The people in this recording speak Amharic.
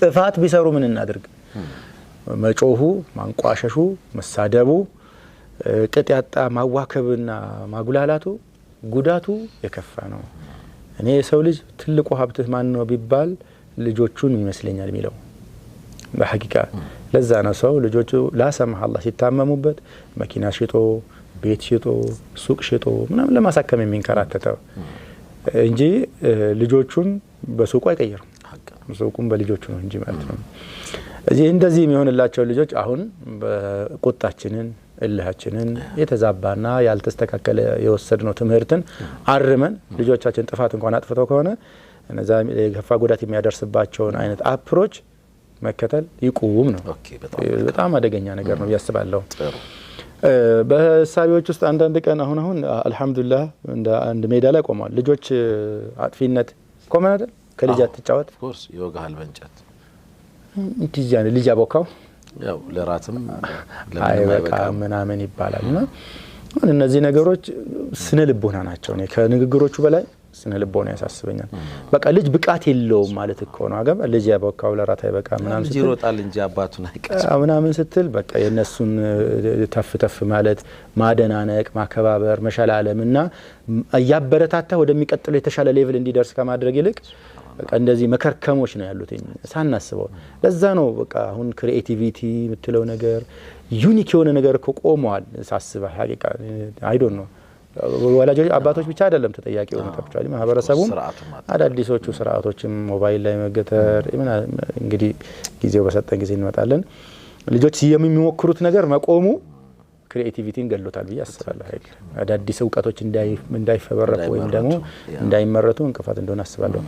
ጥፋት ቢሰሩ ምን እናድርግ መጮሁ ማንቋሸሹ መሳደቡ ቅጥ ያጣ ማዋከብና ማጉላላቱ ጉዳቱ የከፋ ነው እኔ ሰው ልጅ ትልቁ ሀብትህ ማን ነው ቢባል ልጆቹን ይመስለኛል የሚለው በሐቂቃ ለዛ ነው ሰው ልጆቹ ላሰማህ አላህ ሲታመሙበት መኪና ሽጦ ቤት ሽጦ ሱቅ ሽጦ ምናምን ለማሳከም የሚንከራተተው እንጂ ልጆቹን በሱቁ አይቀየርም ሱቁን በልጆቹ ነው እንጂ ማለት ነው እዚህ እንደዚህ የሚሆንላቸው ልጆች አሁን በቁጣችንን እልሃችንን የተዛባና ያልተስተካከለ የወሰድነው ትምህርትን አርመን ልጆቻችን ጥፋት እንኳን አጥፍተው ከሆነ እነዛ የከፋ ጉዳት የሚያደርስባቸውን አይነት አፕሮች መከተል ይቁም ነው በጣም አደገኛ ነገር ነው ያስባለሁ በሳቢዎች ውስጥ አንዳንድ ቀን አሁን አልহামዱሊላህ እንደ አንድ ሜዳ ላይ ቆመዋል ልጆች አጥፊነት ቆመን አይደል ከልጅ አትጫወት ኦፍ ኮርስ ይወጋል በእንጨት እንዲህ ያለ ልጅ አቦካው ያው ለራትም ለማይበቃ ምናምን ይባላልና እነዚህ ነገሮች ስነ ልቦና ናቸው እኔ ከንግግሮቹ በላይ ስነ ልቦና ያሳስበኛል በቃ ልጅ ብቃት የለውም ማለት እኮ ነው አገባ ልጅ ያቦካው ለራት አይበቃ ምናምን ስትል ይሮጣል እንጂ አባቱን አይቀጭ ምናምን ስትል በቃ የነሱን ተፍ ማለት ማደናነቅ ማከባበር መሻላለምና ያበረታታ ወደሚቀጥለው የተሻለ ሌቭል እንዲደርስ ከማድረግ ይልቅ በቃ እንደዚህ መከርከሞች ነው ያሉት ሳናስበው ለዛ ነው በቃ አሁን ክሪኤቲቪቲ የምትለው ነገር ዩኒክ የሆነ ነገር እኮ ቆመዋል ሳስበው ሐቂቃ አይ ዶንት ኖ ወላጆች አባቶች ብቻ አይደለም ተጠያቂው ተብቻለሁ ማህበረሰቡም አዳዲሶቹ ስርዓቶችም ሞባይል ላይ መገተር እንግዲህ ጊዜው በሰጠን ጊዜ እንመጣለን ልጆች የሚሞክሩት ነገር መቆሙ ክሪኤቲቪቲን ገሎታል ብዬ አስባለሁ አይደል አዳዲስ ዕውቀቶች እንዳይፈበረቁ ወይም ደግሞ እንዳይመረቱ እንቅፋት እንደሆነ አስባለሁ